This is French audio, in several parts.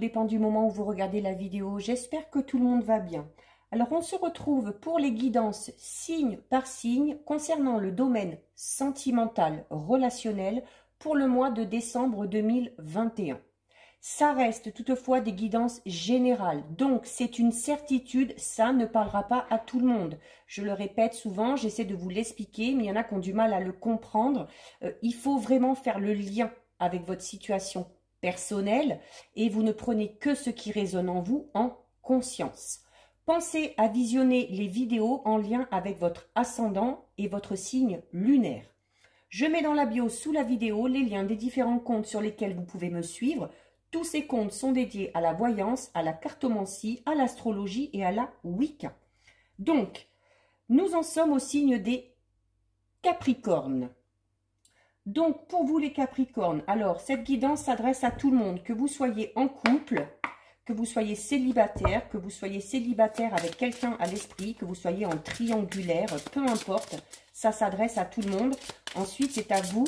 dépend du moment où vous regardez la vidéo. J'espère que tout le monde va bien. Alors, on se retrouve pour les guidances signe par signe concernant le domaine sentimental, relationnel pour le mois de décembre 2021. Ça reste toutefois des guidances générales, donc c'est une certitude, ça ne parlera pas à tout le monde. Je le répète souvent, j'essaie de vous l'expliquer, mais il y en a qui ont du mal à le comprendre. Il faut vraiment faire le lien avec votre situation personnelle et vous ne prenez que ce qui résonne en vous en conscience. Pensez à visionner les vidéos en lien avec votre ascendant et votre signe lunaire. Je mets dans la bio sous la vidéo les liens des différents comptes sur lesquels vous pouvez me suivre. Tous ces comptes sont dédiés à la voyance, à la cartomancie, à l'astrologie et à la Wicca. Donc, nous en sommes au signe des Capricornes. Donc, pour vous les Capricornes, alors, cette guidance s'adresse à tout le monde, que vous soyez en couple, que vous soyez célibataire avec quelqu'un à l'esprit, que vous soyez en triangulaire, peu importe, ça s'adresse à tout le monde. Ensuite, c'est à vous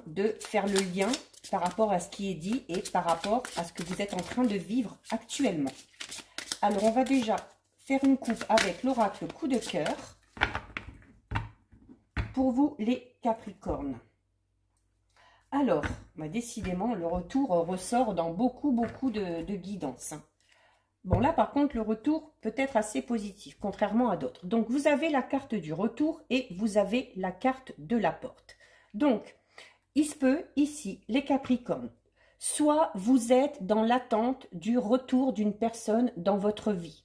de faire le lien par rapport à ce qui est dit et par rapport à ce que vous êtes en train de vivre actuellement. Alors, on va déjà faire une coupe avec l'oracle coup de cœur pour vous, les Capricornes. Alors, décidément, le retour ressort dans beaucoup de guidance. Bon, là, par contre, le retour peut être assez positif, contrairement à d'autres. Donc, vous avez la carte du retour et vous avez la carte de la porte. Donc, il se peut, ici, les Capricornes, soit vous êtes dans l'attente du retour d'une personne dans votre vie,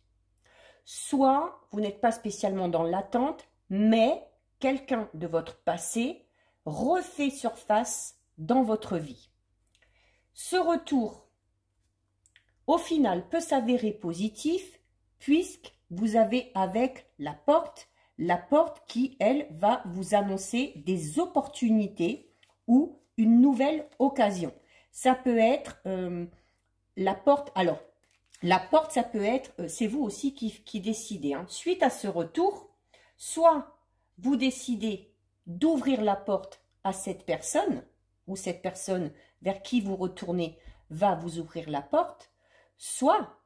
soit vous n'êtes pas spécialement dans l'attente, mais quelqu'un de votre passé refait surface dans votre vie. Ce retour, au final, peut s'avérer positif puisque vous avez avec la porte qui, elle, va vous annoncer des opportunités ou une nouvelle occasion. Ça peut être la porte. Alors, la porte, ça peut être, c'est vous aussi qui décidez. Suite à ce retour, soit vous décidez d'ouvrir la porte à cette personne, ou cette personne vers qui vous retournez va vous ouvrir la porte, soit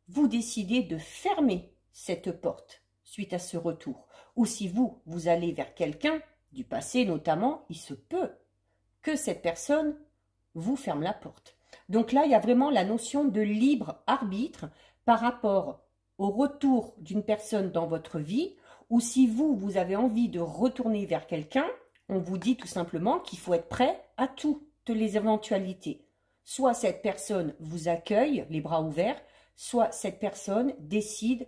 vous décidez de fermer cette porte suite à ce retour. Ou si vous allez vers quelqu'un, du passé notamment, il se peut que cette personne vous ferme la porte. Donc là, il y a vraiment la notion de libre arbitre par rapport au retour d'une personne dans votre vie, ou si vous avez envie de retourner vers quelqu'un, on vous dit tout simplement qu'il faut être prêt à toutes les éventualités. Soit cette personne vous accueille, les bras ouverts, soit cette personne décide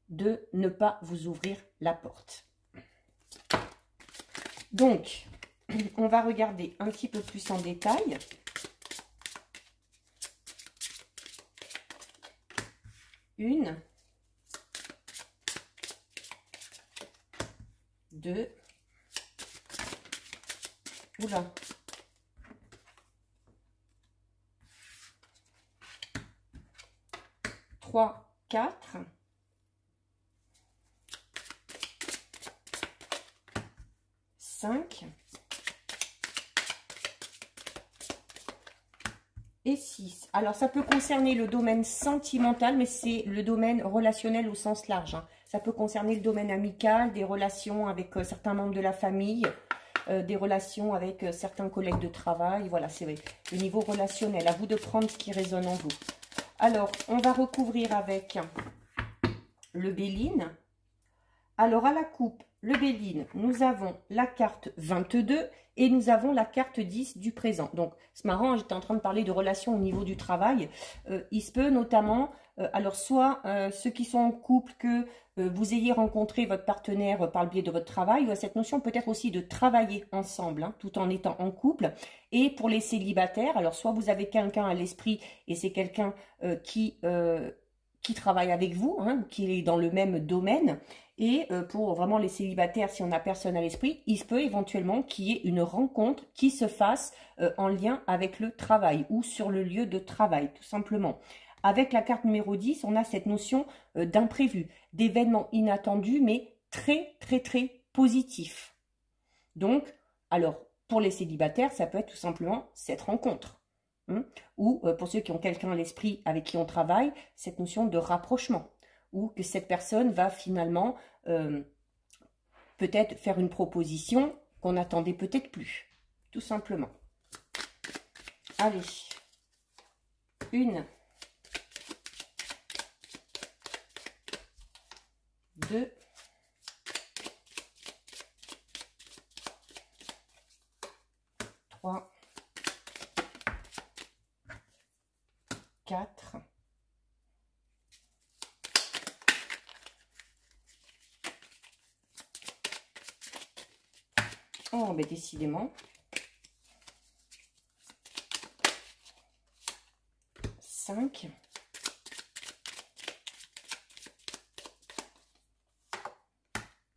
de ne pas vous ouvrir la porte. Donc, on va regarder un petit peu plus en détail. Une, deux, oula, 3, 4, 5 et 6. Alors, ça peut concerner le domaine sentimental, mais c'est le domaine relationnel au sens large. Ça peut concerner le domaine amical, des relations avec certains membres de la famille, des relations avec certains collègues de travail. Voilà, c'est le niveau relationnel. À vous de prendre ce qui résonne en vous. Alors, on va recouvrir avec le Béline. Alors, à la coupe, le Béline, nous avons la carte 22 et nous avons la carte 10 du présent. Donc, c'est marrant, j'étais en train de parler de relations au niveau du travail. Il se peut notamment, alors soit ceux qui sont en couple, que vous ayez rencontré votre partenaire par le biais de votre travail, ou à cette notion peut-être aussi de travailler ensemble, tout en étant en couple. Et pour les célibataires, alors soit vous avez quelqu'un à l'esprit et c'est quelqu'un qui travaille avec vous, qui est dans le même domaine. Et pour vraiment les célibataires, si on n'a personne à l'esprit, il se peut éventuellement qu'il y ait une rencontre qui se fasse en lien avec le travail ou sur le lieu de travail, tout simplement. Avec la carte numéro 10, on a cette notion d'imprévu, d'événements inattendus, mais très positifs. Donc, alors, pour les célibataires, ça peut être tout simplement cette rencontre. hein, ou pour ceux qui ont quelqu'un à l'esprit avec qui on travaille, cette notion de rapprochement, ou que cette personne va finalement peut-être faire une proposition qu'on n'attendait peut-être plus, tout simplement. Allez, 1, 2, 3, 4, 5, mais décidément, 5,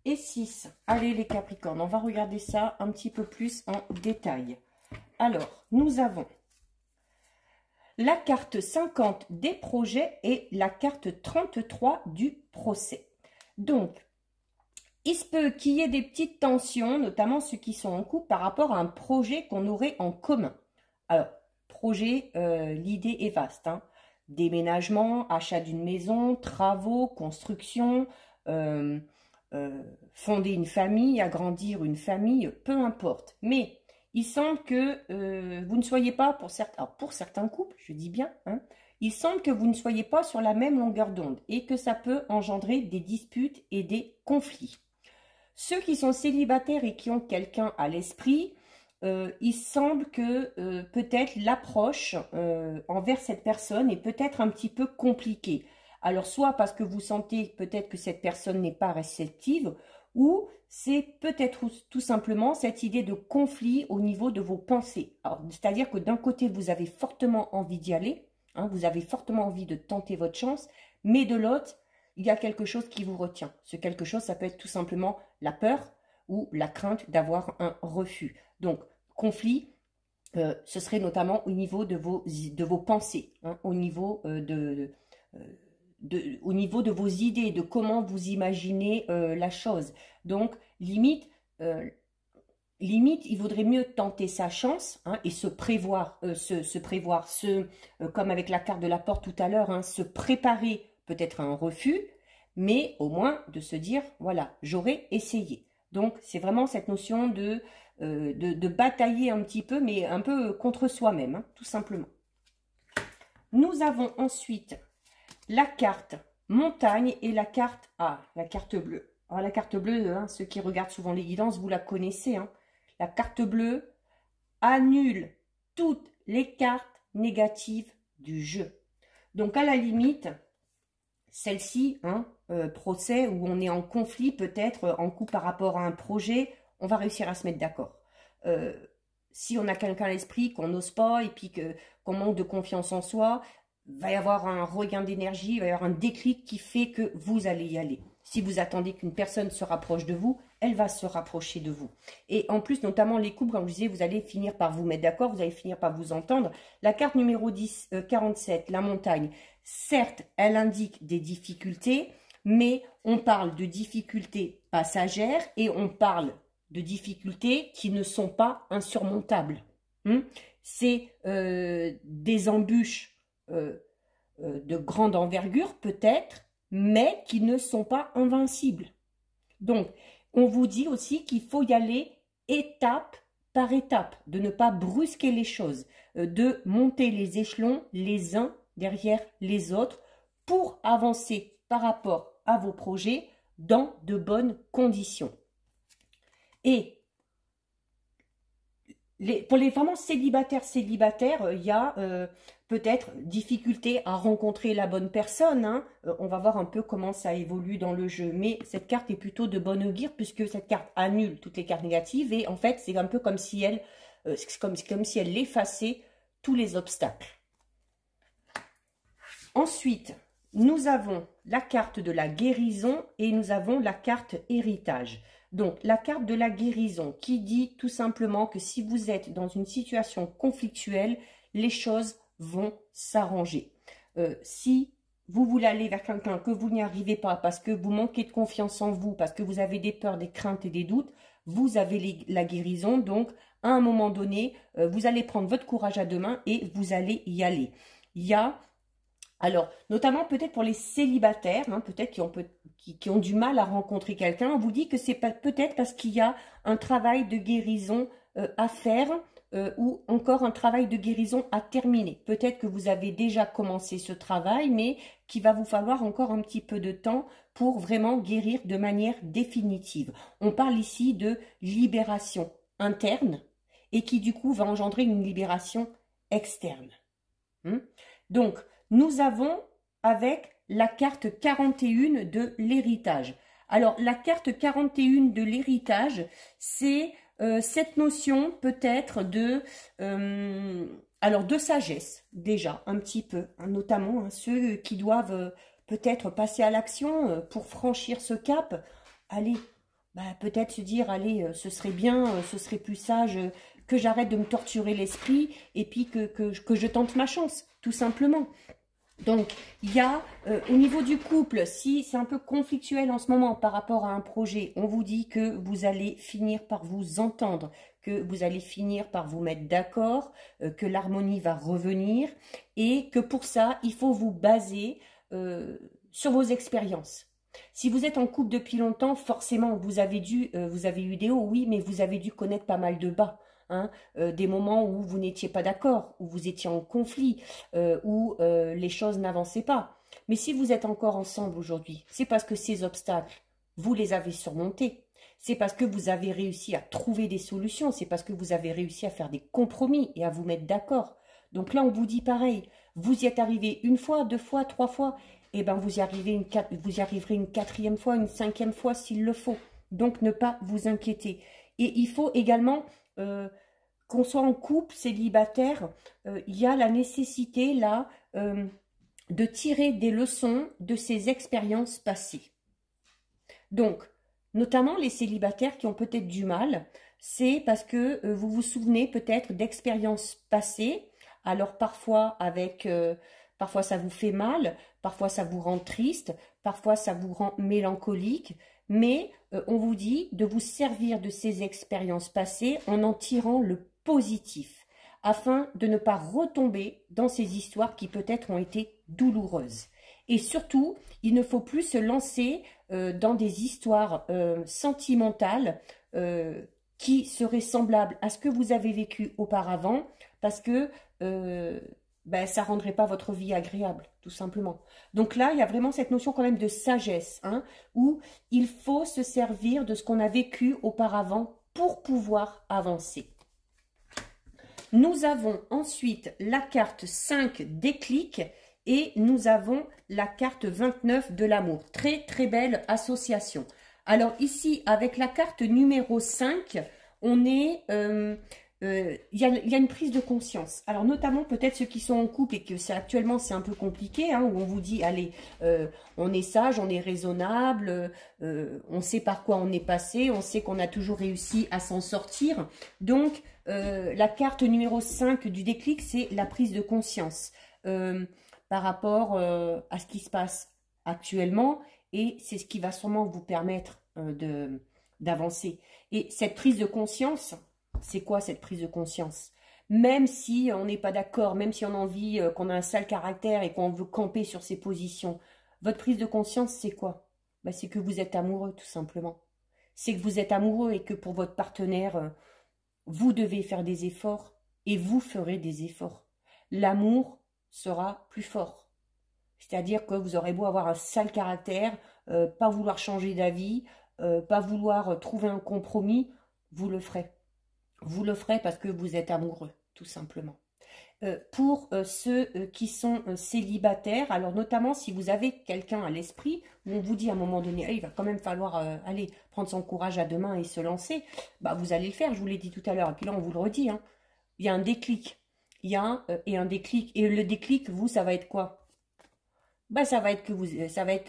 et 6. Allez les Capricornes, on va regarder ça un petit peu plus en détail. Alors, nous avons la carte 50 des projets et la carte 33 du procès. Donc, il se peut qu'il y ait des petites tensions, notamment ceux qui sont en couple, par rapport à un projet qu'on aurait en commun. Alors, projet, l'idée est vaste, hein. Déménagement, achat d'une maison, travaux, construction, fonder une famille, agrandir une famille, peu importe. Mais il semble que vous ne soyez pas, pour certains couples, je dis bien, hein, il semble que vous ne soyez pas sur la même longueur d'onde et que ça peut engendrer des disputes et des conflits. Ceux qui sont célibataires et qui ont quelqu'un à l'esprit, il semble que peut-être l'approche envers cette personne est peut-être un petit peu compliquée. Alors, soit parce que vous sentez peut-être que cette personne n'est pas réceptive, ou c'est peut-être tout simplement cette idée de conflit au niveau de vos pensées. C'est-à-dire que d'un côté, vous avez fortement envie d'y aller, hein, vous avez fortement envie de tenter votre chance, mais de l'autre, il y a quelque chose qui vous retient. Ce quelque chose, ça peut être tout simplement la peur ou la crainte d'avoir un refus. Donc, conflit, ce serait notamment au niveau de vos pensées, hein, au niveau au niveau de vos idées, de comment vous imaginez la chose. Donc, limite, il vaudrait mieux tenter sa chance, hein, et se prévoir, comme avec la carte de la porte tout à l'heure, hein, se préparer peut-être à un refus, mais au moins de se dire, voilà, j'aurais essayé. Donc, c'est vraiment cette notion de batailler un petit peu, mais un peu contre soi-même, hein, tout simplement. Nous avons ensuite la carte montagne et la carte bleue. Alors, la carte bleue, hein, ceux qui regardent souvent les guidances, vous la connaissez. Hein. La carte bleue annule toutes les cartes négatives du jeu. Donc, à la limite, celle-ci, hein, procès où on est en conflit, peut-être en coup par rapport à un projet, on va réussir à se mettre d'accord. Si on a quelqu'un à l'esprit, qu'on n'ose pas et puis qu'on manque de confiance en soi, il va y avoir un regain d'énergie, il va y avoir un déclic qui fait que vous allez y aller. Si vous attendez qu'une personne se rapproche de vous, elle va se rapprocher de vous. Et en plus, notamment les couples, comme je disais, vous allez finir par vous mettre d'accord, vous allez finir par vous entendre. La carte numéro 47, la montagne, certes, elle indique des difficultés, mais on parle de difficultés passagères et on parle de difficultés qui ne sont pas insurmontables. C'est des embûches de grande envergure peut-être, mais qui ne sont pas invincibles. Donc, on vous dit aussi qu'il faut y aller étape par étape, de ne pas brusquer les choses, de monter les échelons les uns derrière les autres pour avancer par rapport à vos projets dans de bonnes conditions. Et pour les vraiment célibataires, il y a peut-être difficulté à rencontrer la bonne personne. Hein. On va voir un peu comment ça évolue dans le jeu. Mais cette carte est plutôt de bonne augure puisque cette carte annule toutes les cartes négatives. Et en fait, c'est un peu comme si elle, comme si elle effaçait tous les obstacles. Ensuite, nous avons la carte de la guérison et nous avons la carte héritage. Donc, la carte de la guérison qui dit tout simplement que si vous êtes dans une situation conflictuelle, les choses vont s'arranger. Si vous voulez aller vers quelqu'un, que vous n'y arrivez pas parce que vous manquez de confiance en vous, parce que vous avez des peurs, des craintes et des doutes, vous avez la guérison, donc à un moment donné, vous allez prendre votre courage à deux mains et vous allez y aller. Il y a, alors, notamment peut-être pour les célibataires, hein, peut-être qui ont du mal à rencontrer quelqu'un, on vous dit que c'est peut-être parce qu'il y a un travail de guérison à faire, ou encore un travail de guérison à terminer. Peut-être que vous avez déjà commencé ce travail, mais qu'il va vous falloir encore un petit peu de temps pour vraiment guérir de manière définitive. On parle ici de libération interne et qui du coup va engendrer une libération externe. Donc, nous avons avec la carte 41 de l'héritage. Alors, la carte 41 de l'héritage, c'est cette notion peut-être de sagesse, déjà, un petit peu, hein, notamment hein, ceux qui doivent peut-être passer à l'action pour franchir ce cap. Allez, bah, peut-être se dire, allez, ce serait bien, ce serait plus sage que j'arrête de me torturer l'esprit et puis que je tente ma chance, tout simplement. Donc, il y a, au niveau du couple, si c'est un peu conflictuel en ce moment par rapport à un projet, on vous dit que vous allez finir par vous entendre, que vous allez finir par vous mettre d'accord, que l'harmonie va revenir et que pour ça, il faut vous baser sur vos expériences. Si vous êtes en couple depuis longtemps, forcément, vous avez eu des hauts, oui, mais vous avez dû connaître pas mal de bas. Hein, des moments où vous n'étiez pas d'accord, où vous étiez en conflit, où les choses n'avançaient pas. Mais si vous êtes encore ensemble aujourd'hui, c'est parce que ces obstacles, vous les avez surmontés. C'est parce que vous avez réussi à trouver des solutions. C'est parce que vous avez réussi à faire des compromis et à vous mettre d'accord. Donc là, on vous dit pareil. Vous y êtes arrivé une fois, deux fois, trois fois. Et ben vous y arriverez une quatrième fois, une cinquième fois s'il le faut. Donc ne pas vous inquiéter. Et il faut également qu'on soit en couple, célibataire, il y a la nécessité là de tirer des leçons de ces expériences passées. Donc, notamment les célibataires qui ont peut-être du mal, c'est parce que vous vous souvenez peut-être d'expériences passées. Alors parfois parfois ça vous fait mal, parfois ça vous rend triste, parfois ça vous rend mélancolique, mais on vous dit de vous servir de ces expériences passées en tirant le positif, afin de ne pas retomber dans ces histoires qui peut-être ont été douloureuses. Et surtout, il ne faut plus se lancer dans des histoires sentimentales qui seraient semblables à ce que vous avez vécu auparavant, parce que ça ne rendrait pas votre vie agréable, tout simplement. Donc là, il y a vraiment cette notion quand même de sagesse, hein, où il faut se servir de ce qu'on a vécu auparavant pour pouvoir avancer. Nous avons ensuite la carte 5 déclic et nous avons la carte 29 de l'amour. Très très belle association. Alors ici, avec la carte numéro 5, on est... il y a une prise de conscience. Alors notamment peut-être ceux qui sont en couple et que actuellement c'est un peu compliqué, hein, où on vous dit allez, on est sage, on est raisonnable, on sait par quoi on est passé, on sait qu'on a toujours réussi à s'en sortir. Donc la carte numéro 5 du déclic, c'est la prise de conscience par rapport à ce qui se passe actuellement, et c'est ce qui va sûrement vous permettre d'avancer. Et cette prise de conscience, c'est quoi cette prise de conscience? Même si on n'est pas d'accord, même si on a envie, qu'on a un sale caractère et qu'on veut camper sur ses positions, votre prise de conscience, c'est quoi? C'est que vous êtes amoureux, tout simplement. C'est que vous êtes amoureux et que pour votre partenaire, vous devez faire des efforts et vous ferez des efforts. L'amour sera plus fort. C'est-à-dire que vous aurez beau avoir un sale caractère, pas vouloir changer d'avis, pas vouloir trouver un compromis, vous le ferez. Vous le ferez parce que vous êtes amoureux, tout simplement. Pour ceux qui sont célibataires, alors notamment si vous avez quelqu'un à l'esprit, où on vous dit à un moment donné, il va quand même falloir aller prendre son courage à deux mains et se lancer, vous allez le faire, je vous l'ai dit tout à l'heure, et puis là on vous le redit, hein, il y a un déclic, il y a un déclic, et le déclic, vous, ça va être quoi? Ça va être que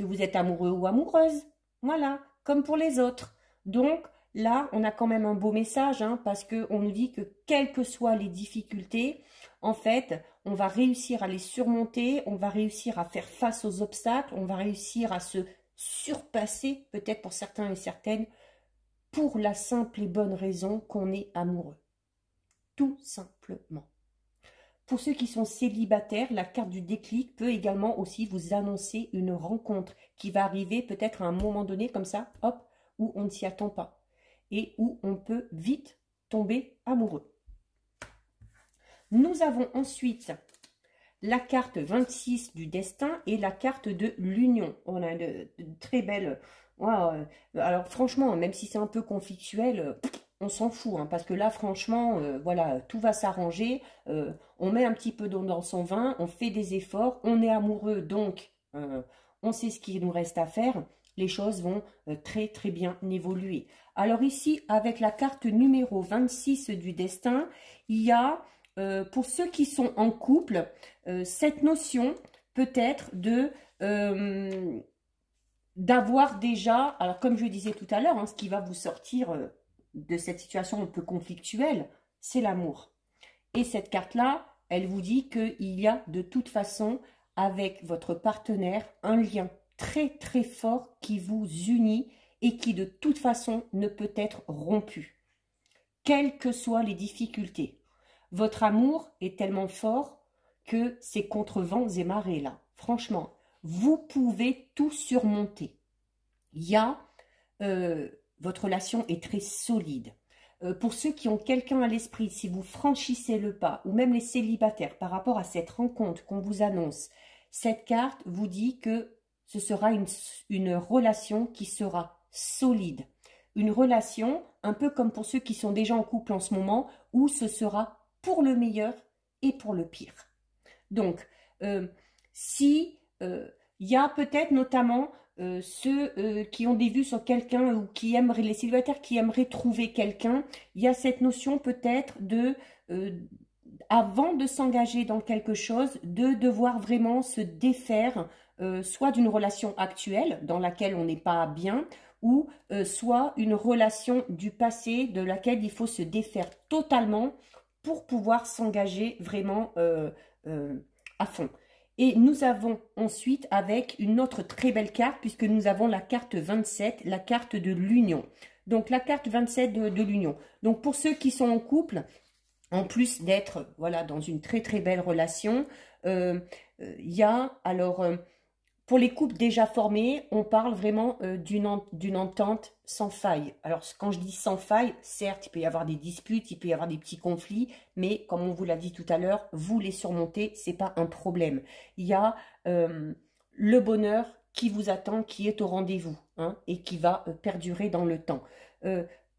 vous êtes amoureux ou amoureuse, voilà, comme pour les autres. Donc, là, on a quand même un beau message, hein, parce qu'on nous dit que quelles que soient les difficultés, en fait, on va réussir à les surmonter, on va réussir à faire face aux obstacles, on va réussir à se surpasser, peut-être pour certains et certaines, pour la simple et bonne raison qu'on est amoureux. tout simplement. Pour ceux qui sont célibataires, la carte du déclic peut également aussi vous annoncer une rencontre qui va arriver peut-être à un moment donné comme ça, hop, où on ne s'y attend pas et où on peut vite tomber amoureux. Nous avons ensuite la carte 26 du destin et la carte de l'union. On a de très belles... alors franchement, même si c'est un peu conflictuel, on s'en fout, hein, parce que là, franchement, voilà, tout va s'arranger. On met un petit peu d'eau dans son vin, on fait des efforts, on est amoureux, donc on sait ce qu'il nous reste à faire. Les choses vont très très bien évoluer. Alors ici, avec la carte numéro 26 du destin, il y a, pour ceux qui sont en couple, cette notion peut-être de... d'avoir déjà, alors comme je disais tout à l'heure, hein, ce qui va vous sortir de cette situation un peu conflictuelle, c'est l'amour. Et cette carte-là, elle vous dit qu'il y a de toute façon, avec votre partenaire, un lien très très fort qui vous unit et qui de toute façon ne peut être rompu, quelles que soient les difficultés. Votre amour est tellement fort que c'est contre vents et marées là. Franchement, vous pouvez tout surmonter. Il y a, votre relation est très solide. Pour ceux qui ont quelqu'un à l'esprit, si vous franchissez le pas, ou même les célibataires, par rapport à cette rencontre qu'on vous annonce, cette carte vous dit que ce sera une relation qui sera solide. Une relation, un peu comme pour ceux qui sont déjà en couple en ce moment, où ce sera pour le meilleur et pour le pire. Donc, si il y a peut-être notamment ceux qui ont des vues sur quelqu'un ou qui aimeraient, les célibataires qui aimeraient trouver quelqu'un, il y a cette notion peut-être de, avant de s'engager dans quelque chose, de devoir vraiment se défaire soit d'une relation actuelle dans laquelle on n'est pas bien, ou soit une relation du passé de laquelle il faut se défaire totalement pour pouvoir s'engager vraiment à fond. Et nous avons ensuite avec une autre très belle carte, puisque nous avons la carte 27, la carte de l'union. Donc la carte 27 de l'union. Donc pour ceux qui sont en couple, en plus d'être voilà, dans une très très belle relation, il y a alors... pour les couples déjà formés, on parle vraiment d'une entente sans faille. Alors, quand je dis sans faille, certes, il peut y avoir des disputes, il peut y avoir des petits conflits, mais comme on vous l'a dit tout à l'heure, vous les surmontez, c'est pas un problème. Il y a le bonheur qui vous attend, qui est au rendez-vous, hein, et qui va perdurer dans le temps.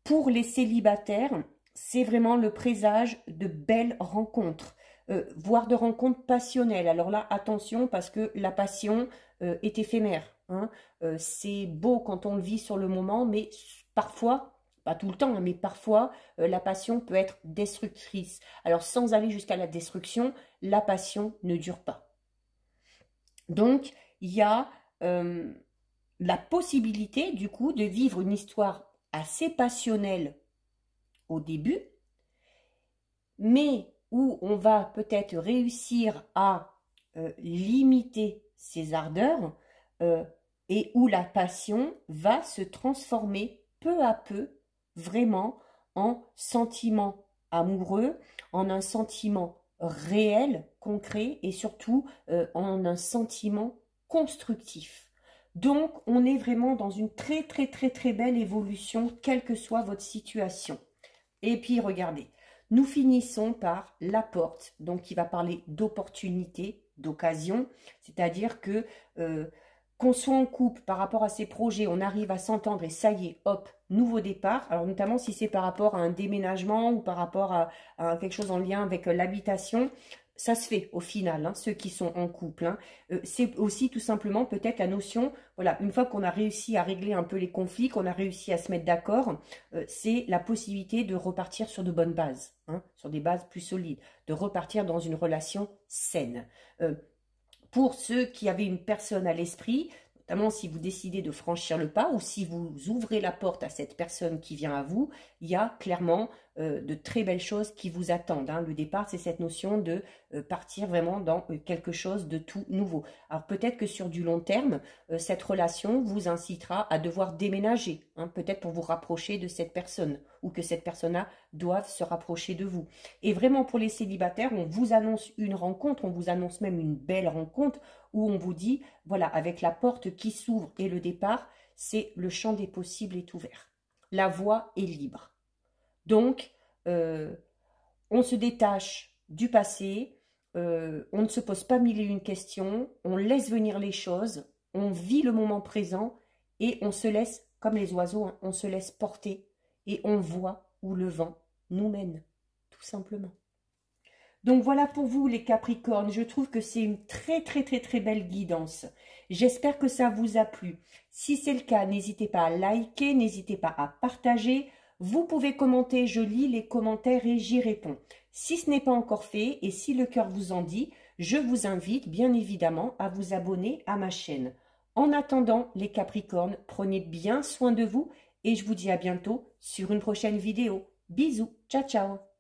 Pour les célibataires, c'est vraiment le présage de belles rencontres. Voire de rencontres passionnelles. Alors là, attention, parce que la passion est éphémère. Hein. C'est beau quand on le vit sur le moment, mais parfois, pas tout le temps, mais parfois, la passion peut être destructrice. Alors sans aller jusqu'à la destruction, la passion ne dure pas. Donc, il y a la possibilité, du coup, de vivre une histoire assez passionnelle au début, mais où on va peut-être réussir à limiter ses ardeurs et où la passion va se transformer peu à peu vraiment en sentiment amoureux, en un sentiment réel, concret et surtout en un sentiment constructif. Donc, on est vraiment dans une très très très très belle évolution, quelle que soit votre situation. Et puis, regardez. Nous finissons par la porte, donc qui va parler d'opportunité, d'occasion, c'est-à-dire que qu'on soit en couple par rapport à ses projets, on arrive à s'entendre et ça y est, hop, nouveau départ. Alors notamment si c'est par rapport à un déménagement ou par rapport à quelque chose en lien avec l'habitation, ça se fait au final, hein, ceux qui sont en couple. Hein. C'est aussi tout simplement peut-être la notion, voilà, une fois qu'on a réussi à régler un peu les conflits, qu'on a réussi à se mettre d'accord, c'est la possibilité de repartir sur de bonnes bases, hein, sur des bases plus solides, de repartir dans une relation saine. Pour ceux qui avaient une personne à l'esprit, notamment si vous décidez de franchir le pas ou si vous ouvrez la porte à cette personne qui vient à vous, il y a clairement de très belles choses qui vous attendent. Hein. Le départ, c'est cette notion de partir vraiment dans quelque chose de tout nouveau. Alors peut-être que sur du long terme, cette relation vous incitera à devoir déménager, hein, peut-être pour vous rapprocher de cette personne, ou que cette personne-là doive se rapprocher de vous. Et vraiment pour les célibataires, on vous annonce une rencontre, on vous annonce même une belle rencontre, où on vous dit, voilà, avec la porte qui s'ouvre et le départ, c'est le champ des possibles est ouvert. La voie est libre. Donc, on se détache du passé, on ne se pose pas mille et une questions, on laisse venir les choses, on vit le moment présent et on se laisse, comme les oiseaux, hein, on se laisse porter et on voit où le vent nous mène, tout simplement. Donc voilà pour vous les Capricornes, je trouve que c'est une très belle guidance. J'espère que ça vous a plu. Si c'est le cas, n'hésitez pas à liker, n'hésitez pas à partager. Vous pouvez commenter, je lis les commentaires et j'y réponds. Si ce n'est pas encore fait et si le cœur vous en dit, je vous invite bien évidemment à vous abonner à ma chaîne. En attendant les Capricornes, prenez bien soin de vous et je vous dis à bientôt sur une prochaine vidéo. Bisous, ciao ciao.